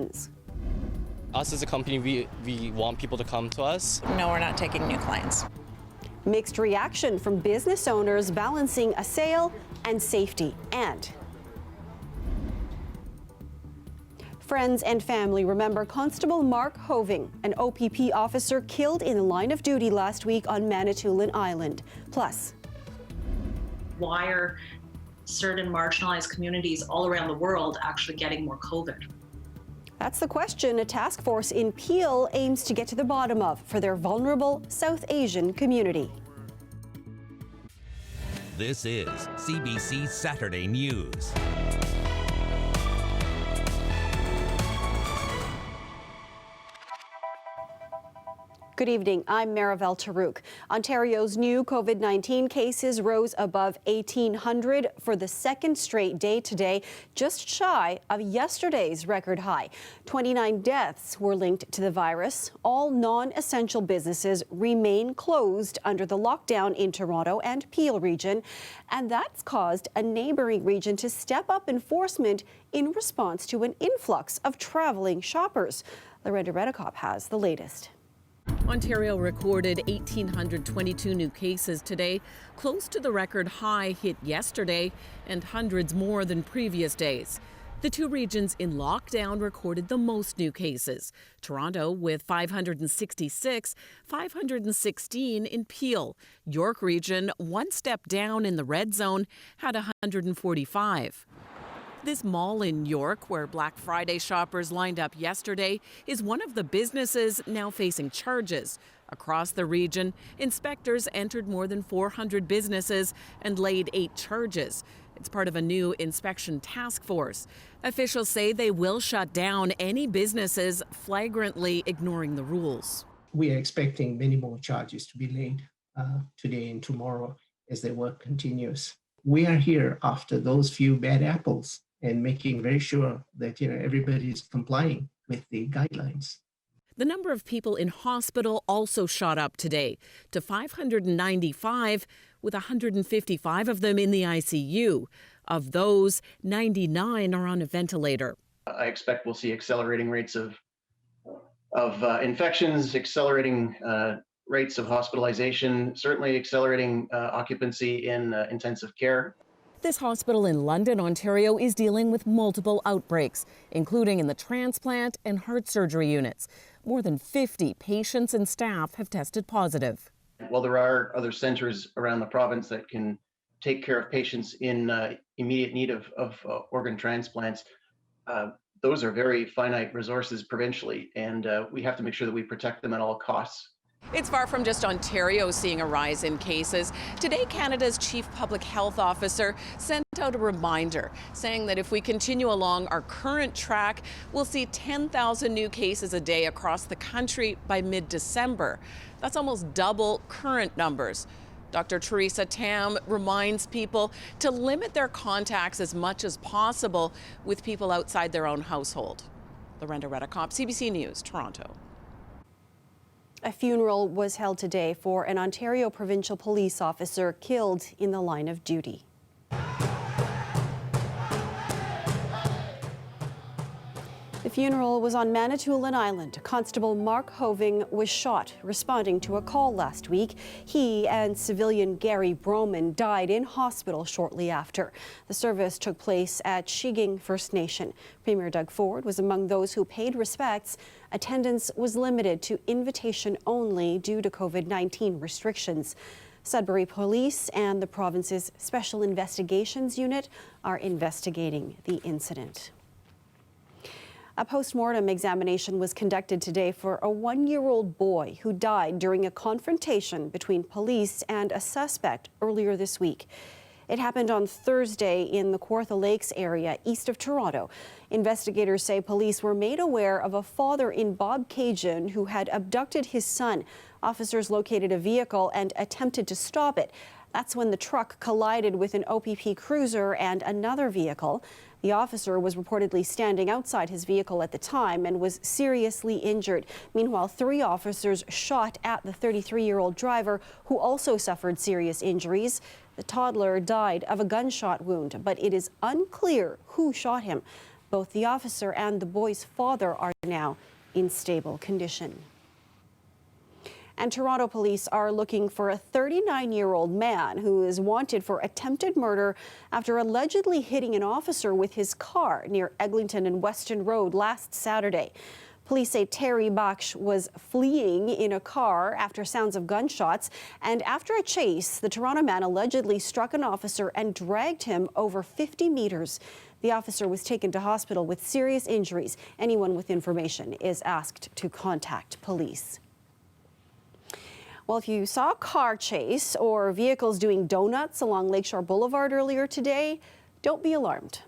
Us as a company, we want people to come to us. No, we're not taking new clients. Mixed reaction from business owners balancing a sale and safety. And friends and family remember Constable Mark Hoving, an OPP officer killed in the line of duty last week on Manitoulin Island. Plus, why are certain marginalized communities all around the world actually getting more COVID? that's the question a task force in Peel aims to get to the bottom of for their vulnerable South Asian community. This is CBC Saturday News. Good evening, I'm Marivelle Tarouk. Ontario's new COVID-19 cases rose above 1,800 for the second straight day today, just shy of yesterday's record high. 29 deaths were linked to the virus. All non-essential businesses remain closed under the lockdown in Toronto and Peel region, and that's caused a neighboring region to step up enforcement in response to an influx of traveling shoppers. Lorenda Redekop has the latest. Ontario recorded 1,822 new cases today, close to the record high hit yesterday and hundreds more than previous days. The two regions in lockdown recorded the most new cases. Toronto with 566, 516 in Peel. York region, one step down in the red zone, had 145. This mall in York, where Black Friday shoppers lined up yesterday, is one of the businesses now facing charges. Across the region, inspectors entered more than 400 businesses and laid 8 charges. It's part of a new inspection task force. Officials say they will shut down any businesses flagrantly ignoring the rules. We are expecting many more charges to be laid today and tomorrow as the work continues. We are here after those few bad apples and making very sure that everybody is complying with the guidelines. The number of people in hospital also shot up today to 595, with 155 of them in the ICU. Of those, 99 are on a ventilator. I expect we'll see accelerating rates of infections, accelerating rates of hospitalization, certainly accelerating occupancy in intensive care. This hospital in London, Ontario, is dealing with multiple outbreaks, including in the transplant and heart surgery units. More than 50 patients and staff have tested positive. While there are other centres around the province that can take care of patients in immediate need of organ transplants, those are very finite resources provincially, and we have to make sure that we protect them at all costs. It's far from just Ontario seeing a rise in cases. Today, Canada's Chief Public Health Officer sent out a reminder saying that if we continue along our current track, we'll see 10,000 new cases a day across the country by mid-December. That's almost double current numbers. Dr. Teresa Tam reminds people to limit their contacts as much as possible with people outside their own household. Lorenda Redekop, CBC News, Toronto. A funeral was held today for an Ontario provincial police officer killed in the line of duty. The funeral was on Manitoulin Island. Constable Mark Hoving was shot responding to a call last week. He and civilian Gary Broman died in hospital shortly after. The service took place at Shiging First Nation. Premier Doug Ford was among those who paid respects. Attendance was limited to invitation only due to COVID-19 restrictions. Sudbury Police and the province's Special Investigations Unit are investigating the incident. A post-mortem examination was conducted today for a 1-year-old boy who died during a confrontation between police and a suspect earlier this week. It happened on Thursday in the Kawartha Lakes area east of Toronto. Investigators say police were made aware of a father in Bobcaygeon who had abducted his son. Officers located a vehicle and attempted to stop it. That's when the truck collided with an OPP cruiser and another vehicle. The officer was reportedly standing outside his vehicle at the time and was seriously injured. Meanwhile, 3 officers shot at the 33-year-old driver, who also suffered serious injuries. The toddler died of a gunshot wound, but it is unclear who shot him. Both the officer and the boy's father are now in stable condition. And Toronto police are looking for a 39-year-old man who is wanted for attempted murder after allegedly hitting an officer with his car near Eglinton and Weston Road last Saturday. Police say Terry Baksh was fleeing in a car after sounds of gunshots, and after a chase, the Toronto man allegedly struck an officer and dragged him over 50 meters. The officer was taken to hospital with serious injuries. Anyone with information is asked to contact police. Well, if you saw a car chase or vehicles doing donuts along Lakeshore Boulevard earlier today, don't be alarmed.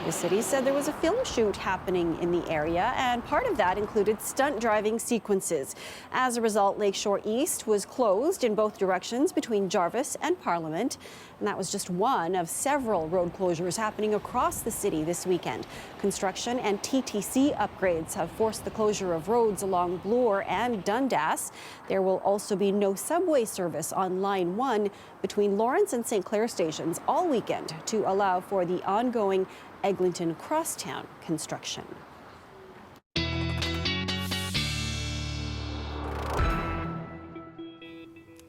The city said there was a film shoot happening in the area, and part of that included stunt driving sequences. As a result, Lakeshore East was closed in both directions between Jarvis and Parliament, and that was just one of several road closures happening across the city this weekend. Construction and TTC upgrades have forced the closure of roads along Bloor and Dundas. There will also be no subway service on Line 1 between Lawrence and St. Clair stations all weekend to allow for the ongoing Eglinton Crosstown construction.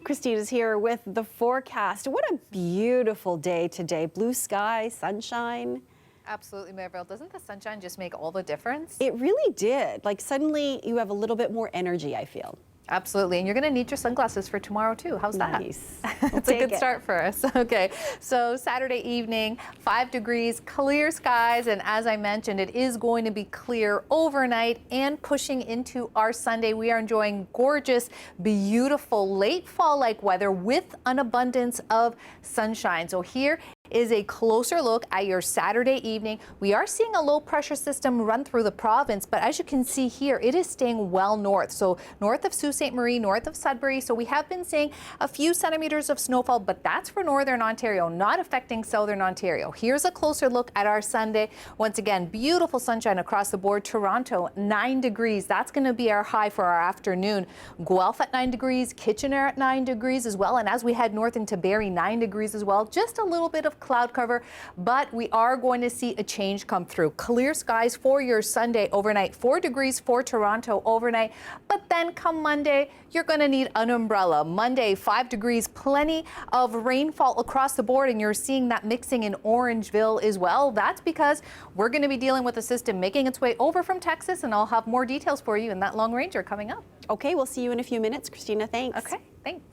Christina's here with the forecast. What a beautiful day today. Blue sky, sunshine. Absolutely, Maribel. Doesn't the sunshine just make all the difference? It really did. Like suddenly you have a little bit more energy, I feel. Absolutely, and you're going to need your sunglasses for tomorrow too. How's that? Nice. It's a good start for us. Okay, so Saturday evening, 5 degrees, clear skies, and as I mentioned, it is going to be clear overnight and pushing into our Sunday. We are enjoying gorgeous, beautiful, late fall-like weather with an abundance of sunshine. So here is a closer look at your Saturday evening. We are seeing a low pressure system run through the province, but as you can see here, it is staying well north. So north of Sault Ste. Marie, north of Sudbury. So we have been seeing a few centimeters of snowfall, but that's for northern Ontario, not affecting southern Ontario. Here's a closer look at our Sunday. Once again, beautiful sunshine across the board. Toronto, 9 degrees. That's going to be our high for our afternoon. Guelph at 9 degrees, Kitchener at 9 degrees as well. And as we head north into Barrie, 9 degrees as well. Just a little bit of cloud cover, but we are going to see a change come through. Clear skies for your Sunday overnight, 4 degrees for Toronto overnight, but then come Monday, you're going to need an umbrella. Monday, 5 degrees, plenty of rainfall across the board, and you're seeing that mixing in Orangeville as well. That's because we're going to be dealing with a system making its way over from Texas, and I'll have more details for you in that Long Ranger coming up. Okay, we'll see you in a few minutes, Christina. Thanks. Okay, thanks.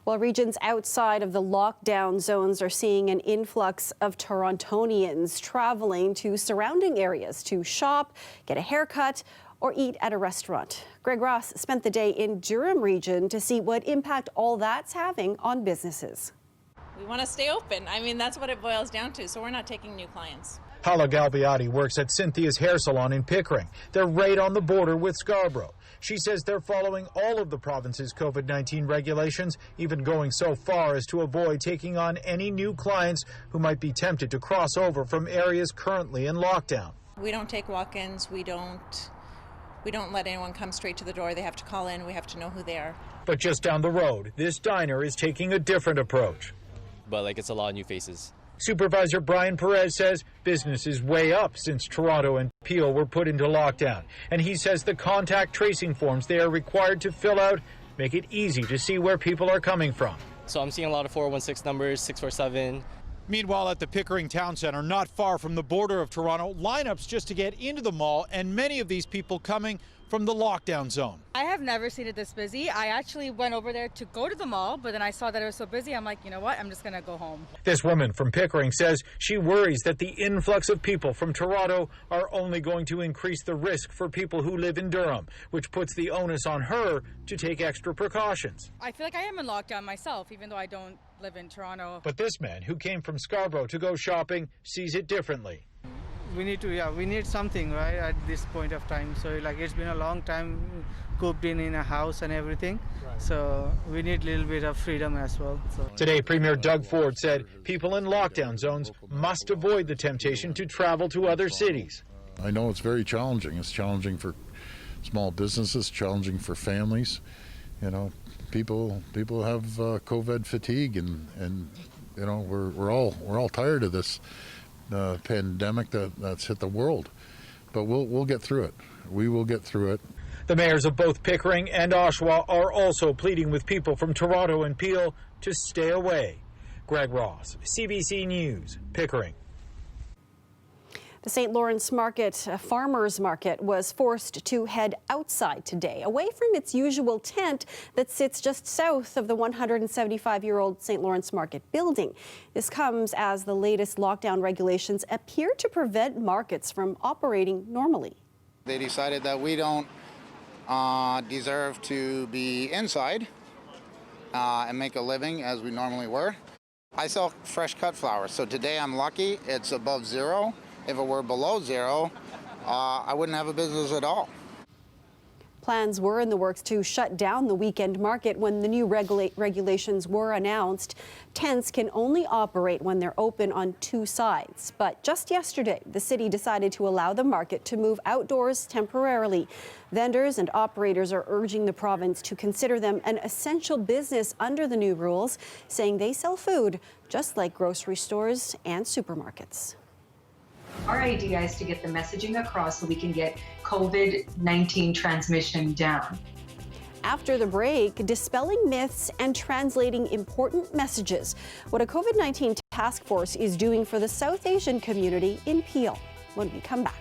Well, regions outside of the lockdown zones are seeing an influx of Torontonians traveling to surrounding areas to shop, get a haircut, or eat at a restaurant. Greg Ross spent the day in Durham region to see what impact all that's having on businesses. We want to stay open. I mean, that's what it boils down to, so we're not taking new clients. Hala Galbiati works at Cynthia's Hair Salon in Pickering. They're right on the border with Scarborough. She says they're following all of the province's COVID-19 regulations, even going so far as to avoid taking on any new clients who might be tempted to cross over from areas currently in lockdown. We don't take walk-ins. We don't let anyone come straight to the door. They have to call in. We have to know who they are. But just down the road, this diner is taking a different approach. But it's a lot of new faces. Supervisor Brian Perez says business is way up since Toronto and Peel were put into lockdown. And he says the contact tracing forms they are required to fill out make it easy to see where people are coming from. So I'm seeing a lot of 416 numbers, 647. Meanwhile, at the Pickering Town Centre, not far from the border of Toronto, lineups just to get into the mall, and many of these people coming from the lockdown zone. I have never seen it this busy. I actually went over there to go to the mall, but then I saw that it was so busy. I'm like, you know what? I'm just going to go home. This woman from Pickering says she worries that the influx of people from Toronto are only going to increase the risk for people who live in Durham, which puts the onus on her to take extra precautions. I feel like I am in lockdown myself, even though I don't live in Toronto. But this man who came from Scarborough to go shopping sees it differently. We need something, right, at this point of time. So it's been a long time cooped in a house and everything. Right. So we need a little bit of freedom as well. So. Today, Premier Doug Ford said people in lockdown zones must avoid the temptation to travel to other cities. I know it's very challenging. It's challenging for small businesses, challenging for families. people have COVID fatigue, and you know, we're all tired of this pandemic that's hit the world. But we'll get through it. We will get through it. The mayors of both Pickering and Oshawa are also pleading with people from Toronto and Peel to stay away. Greg Ross, CBC News, Pickering. The St. Lawrence Market, a farmers market, was forced to head outside today, away from its usual tent that sits just south of the 175-year-old St. Lawrence Market building. This comes as the latest lockdown regulations appear to prevent markets from operating normally. They decided that we don't deserve to be inside and make a living as we normally were. I sell fresh cut flowers, so today I'm lucky it's above zero. If it were below zero, I wouldn't have a business at all. Plans were in the works to shut down the weekend market when the new regulations were announced. Tents can only operate when they're open on two sides. But just yesterday, the city decided to allow the market to move outdoors temporarily. Vendors and operators are urging the province to consider them an essential business under the new rules, saying they sell food just like grocery stores and supermarkets. Our idea is to get the messaging across so we can get COVID-19 transmission down. After the break, dispelling myths and translating important messages. What a COVID-19 task force is doing for the South Asian community in Peel when we come back.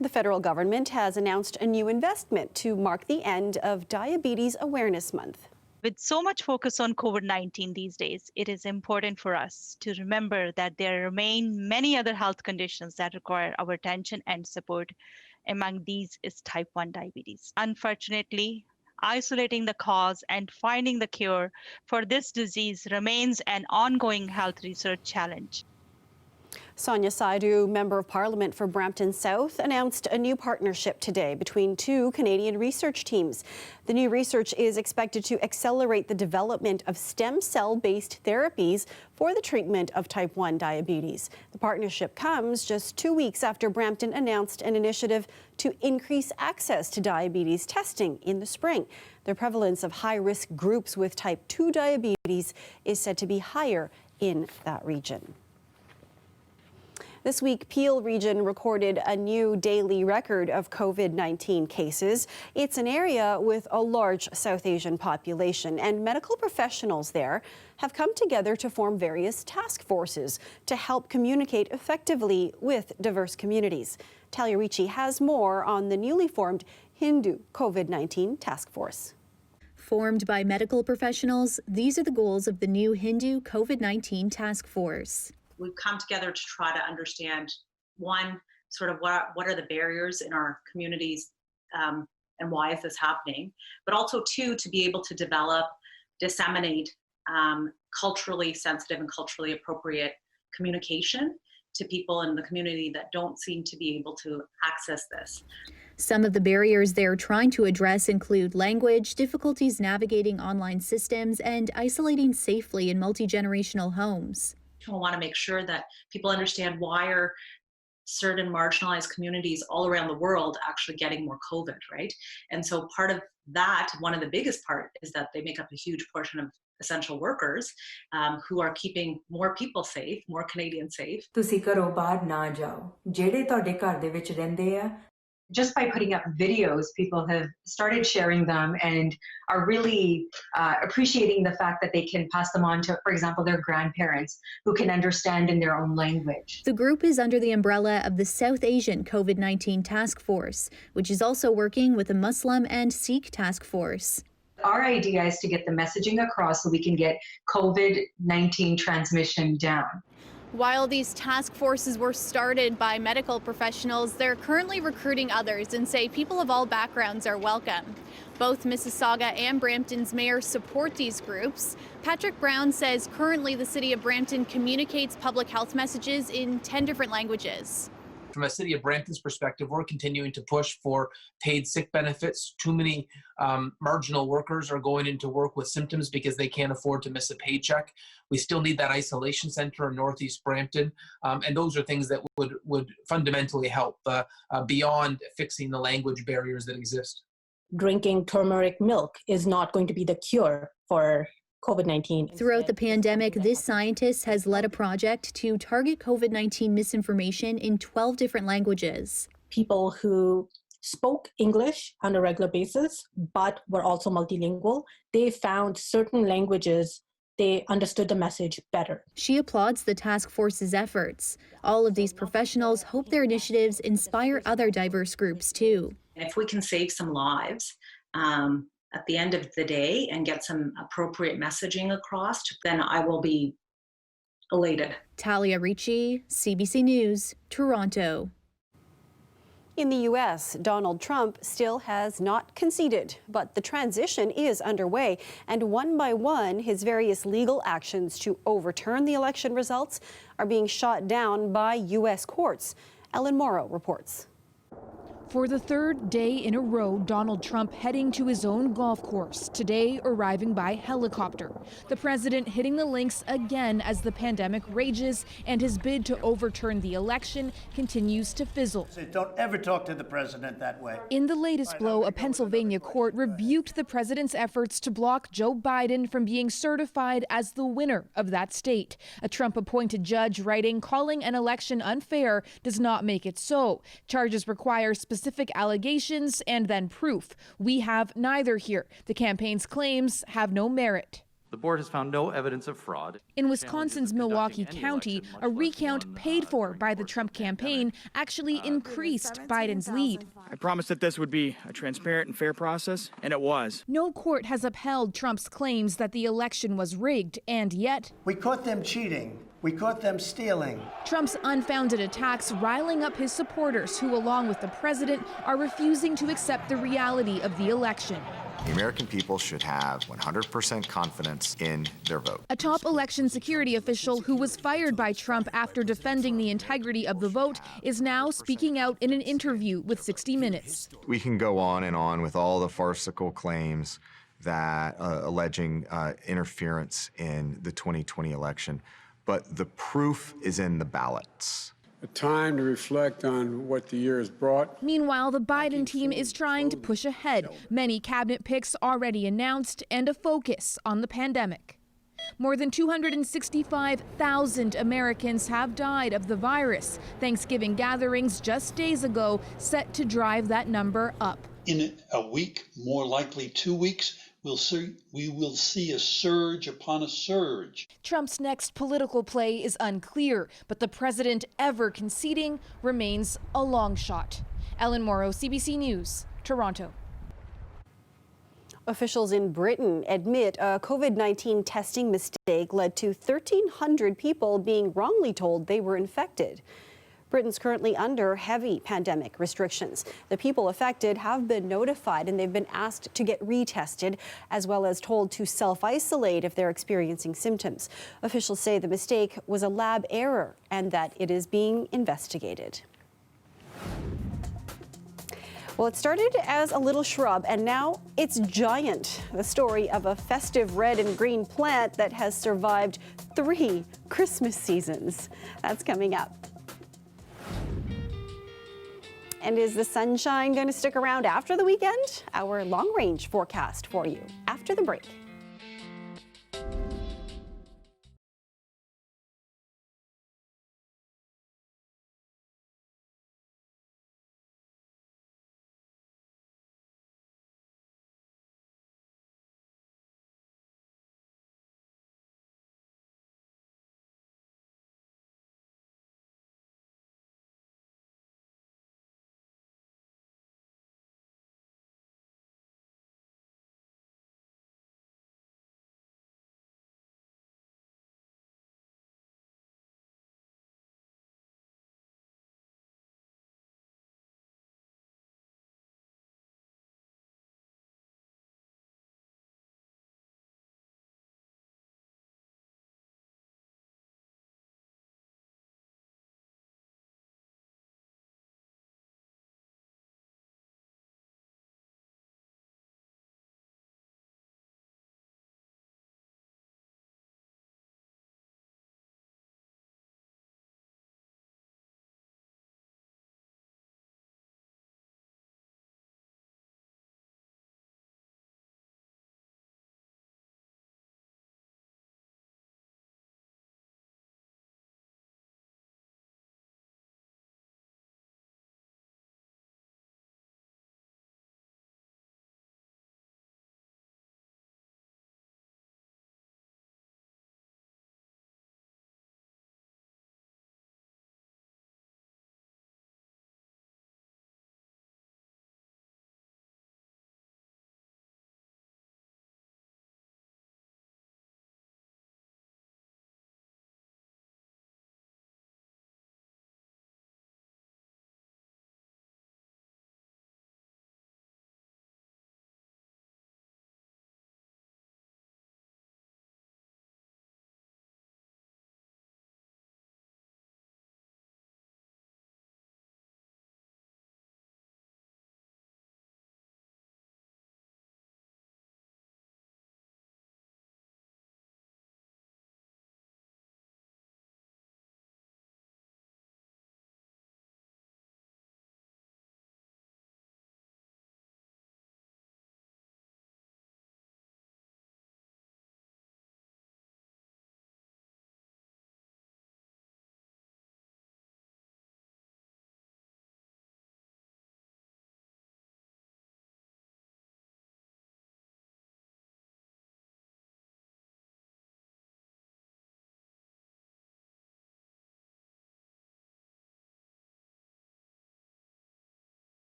The federal government has announced a new investment to mark the end of Diabetes Awareness Month. With so much focus on COVID-19 these days, it is important for us to remember that there remain many other health conditions that require our attention and support. Among these is type 1 diabetes. Unfortunately, isolating the cause and finding the cure for this disease remains an ongoing health research challenge. Sonia Saidu, Member of Parliament for Brampton South, announced a new partnership today between two Canadian research teams. The new research is expected to accelerate the development of stem cell-based therapies for the treatment of type 1 diabetes. The partnership comes just 2 weeks after Brampton announced an initiative to increase access to diabetes testing in the spring. The prevalence of high-risk groups with type 2 diabetes is said to be higher in that region. This week, Peel Region recorded a new daily record of COVID-19 cases. It's an area with a large South Asian population, and medical professionals there have come together to form various task forces to help communicate effectively with diverse communities. Talia Ricci has more on the newly formed Hindu COVID-19 task force. Formed by medical professionals, these are the goals of the new Hindu COVID-19 task force. We've come together to try to understand, one, sort of what are the barriers in our communities and why is this happening, but also two, to be able to develop, disseminate culturally sensitive and culturally appropriate communication to people in the community that don't seem to be able to access this. Some of the barriers they're trying to address include language, difficulties navigating online systems, and isolating safely in multi-generational homes. I want to make sure that people understand why are certain marginalized communities all around the world actually getting more COVID, right? And so part of that, one of the biggest part, is that they make up a huge portion of essential workers who are keeping more people safe, more Canadians safe. ਤੁਸੀਂ ਘਰੋਂ ਬਾਹਰ ਨਾ ਜਾਓ ਜਿਹੜੇ ਤੁਹਾਡੇ ਘਰ ਦੇ ਵਿੱਚ ਰਹਿੰਦੇ ਆ. Just by putting up videos, people have started sharing them and are really appreciating the fact that they can pass them on to, for example, their grandparents who can understand in their own language. The group is under the umbrella of the South Asian COVID-19 Task Force, which is also working with a Muslim and Sikh task force. Our idea is to get the messaging across so we can get COVID-19 transmission down. While these task forces were started by medical professionals, they're currently recruiting others and say people of all backgrounds are welcome. Both Mississauga and Brampton's mayor support these groups. Patrick Brown says currently the city of Brampton communicates public health messages in 10 different languages. From a city of Brampton's perspective, we're continuing to push for paid sick benefits. Too many marginal workers are going into work with symptoms because they can't afford to miss a paycheck. We still need that isolation center in Northeast Brampton. And those are things that would fundamentally help beyond fixing the language barriers that exist. Drinking turmeric milk is not going to be the cure for COVID-19. Throughout the pandemic, this scientist has led a project to target COVID-19 misinformation in 12 different languages. People who spoke English on a regular basis, but were also multilingual, they found certain languages they understood the message better. She applauds the task force's efforts. All of these professionals hope their initiatives inspire other diverse groups too. If we can save some lives, at the end of the day and get some appropriate messaging across, then I will be elated. Talia Ricci, CBC News, Toronto. In the U.S., Donald Trump still has not conceded, but the transition is underway, and one by one, his various legal actions to overturn the election results are being shot down by U.S. courts. Ellen Morrow reports. For the third day in a row, Donald Trump heading to his own golf course, today arriving by helicopter. The president hitting the links again as the pandemic rages and his bid to overturn the election continues to fizzle. Don't ever talk to the president that way. In the latest blow, a Pennsylvania court rebuked the president's efforts to block Joe Biden from being certified as the winner of that state. A Trump-appointed judge writing, calling an election unfair does not make it so. Charges require specific allegations and then proof. We have neither here. The campaign's claims have no merit. The board has found no evidence of fraud. In Wisconsin's Milwaukee County, a recount paid for by the Trump campaign actually increased Biden's lead. I promised that this would be a transparent and fair process, and it was. No court has upheld Trump's claims that the election was rigged, and yet We caught them cheating. We caught them stealing. Trump's unfounded attacks riling up his supporters who, along with the president, are refusing to accept the reality of the election. The American people should have 100% confidence in their vote. A top election security official who was fired by Trump after defending the integrity of the vote is now speaking out in an interview with 60 Minutes. We can go on with all the farcical claims that alleging interference in the 2020 election, but the proof is in the ballots. A time to reflect on what the year has brought. Meanwhile, the Biden team is trying to push ahead. Many cabinet picks already announced and a focus on the pandemic. More than 265,000 Americans have died of the virus. Thanksgiving gatherings just days ago set to drive that number up. In a week, more likely 2 weeks, we will see a surge upon a surge. Trump's next political play is unclear, but the president ever conceding remains a long shot. Ellen Morrow, CBC News, Toronto. Officials in Britain admit a COVID-19 testing mistake led to 1,300 people being wrongly told they were infected. Britain's currently under heavy pandemic restrictions. The people affected have been notified and they've been asked to get retested, as well as told to self-isolate if they're experiencing symptoms. Officials say the mistake was a lab error and that it is being investigated. Well, it started as a little shrub and now it's giant. The story of a festive red and green plant that has survived 3 Christmas seasons. That's coming up. And is the sunshine going to stick around after the weekend? Our long-range forecast for you after the break.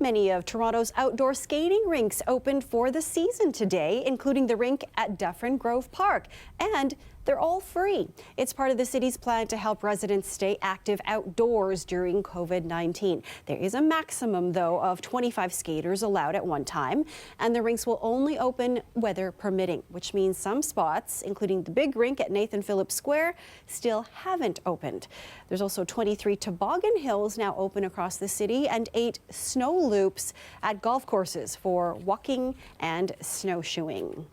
Many of Toronto's outdoor skating rinks opened for the season today, including the rink at Dufferin Grove Park. And they're all free. It's part of the city's plan to help residents stay active outdoors during COVID-19. There is a maximum, though, of 25 skaters allowed at one time, and the rinks will only open weather permitting, which means some spots, including the big rink at Nathan Phillips Square, still haven't opened. There's also 23 toboggan hills now open across the city and 8 snow loops at golf courses for walking and snowshoeing.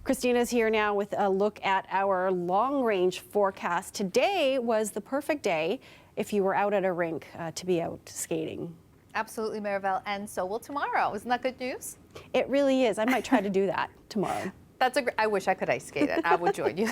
Christina's here now with a look at our long-range forecast. Today was the perfect day if you were out at a rink to be out skating. Absolutely, Maribel, and so will tomorrow. Isn't that good news? It really is. I might try to do that tomorrow. I wish I could ice skate it. I would join you.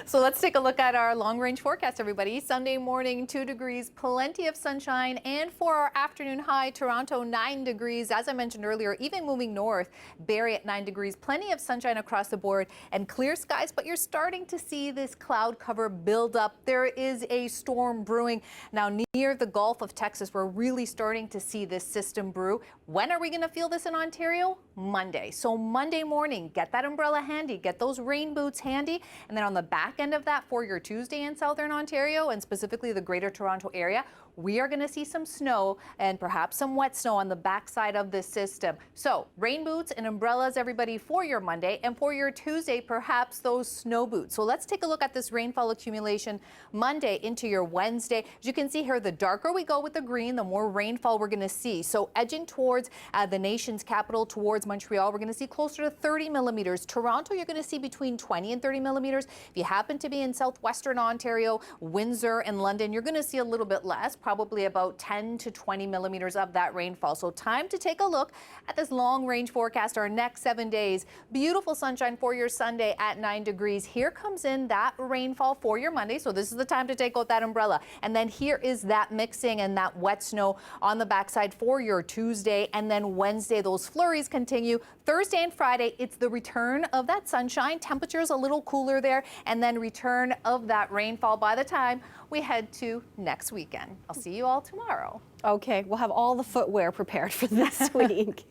So let's take a look at our long-range forecast, everybody. Sunday morning, 2 degrees, plenty of sunshine, and for our afternoon high, Toronto, 9 degrees. As I mentioned earlier, even moving north, Barrie at 9 degrees, plenty of sunshine across the board and clear skies, but you're starting to see this cloud cover build up. There is a storm brewing. Now, near the Gulf of Texas, we're really starting to see this system brew. When are we going to feel this in Ontario? Monday. So Monday morning, get that umbrella handy, get those rain boots handy, and then on the back end of that for your Tuesday in Southern Ontario and specifically the Greater Toronto area, we are going to see some snow and perhaps some wet snow on the backside of this system. So rain boots and umbrellas, everybody, for your Monday, and for your Tuesday, perhaps those snow boots. So let's take a look at this rainfall accumulation Monday into your Wednesday. As you can see here, the darker we go with the green, the more rainfall we're going to see. So edging towards the nation's capital, towards Montreal, we're going to see closer to 30 millimeters. Toronto, you're going to see between 20 and 30 millimeters. If you happen to be in southwestern Ontario, Windsor and London, you're going to see a little bit less, probably about 10 to 20 millimeters of that rainfall. So time to take a look at this long range forecast, our next 7 days. Beautiful sunshine for your Sunday at 9 degrees. Here comes in that rainfall for your Monday. So this is the time to take out that umbrella. And then here is that mixing and that wet snow on the backside for your Tuesday. And then Wednesday, those flurries continue. Thursday and Friday, it's the return of that sunshine. Temperatures a little cooler there, and then return of that rainfall by the time we head to next weekend. I'll see you all tomorrow. Okay, we'll have all the footwear prepared for this week.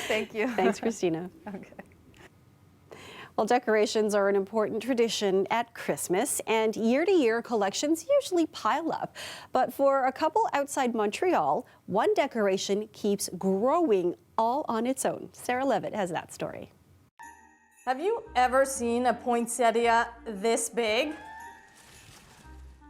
Thank you. Thanks, Christina. Okay. Well, decorations are an important tradition at Christmas, and year to year collections usually pile up. But for a couple outside Montreal, one decoration keeps growing all on its own. Sarah Levitt has that story. Have you ever seen a poinsettia this big?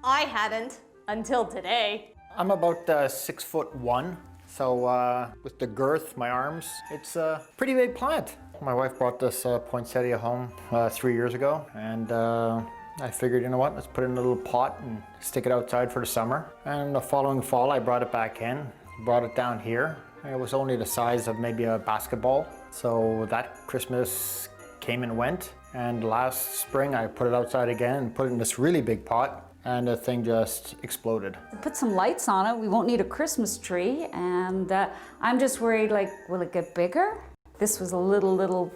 I hadn't until today. I'm about 6'1", so with the girth, my arms, it's a pretty big plant. My wife brought this poinsettia home 3 years ago, and I figured, you know what, let's put it in a little pot and stick it outside for the summer. And the following fall, I brought it back in, brought it down here. It was only the size of maybe a basketball. So that Christmas came and went, and last spring I put it outside again and put it in this really big pot, and the thing just exploded. Put some lights on it, we won't need a Christmas tree, and I'm just worried, like, will it get bigger? This was a little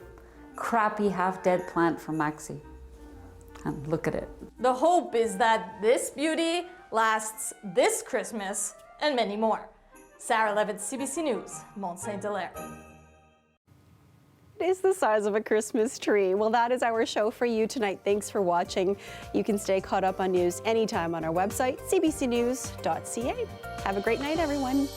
crappy half-dead plant from Maxi, and look at it. The hope is that this beauty lasts this Christmas and many more. Sarah Levitt, CBC News, Mont Saint-Hilaire. It is the size of a Christmas tree. Well, that is our show for you tonight. Thanks for watching. You can stay caught up on news anytime on our website, cbcnews.ca. Have a great night, everyone.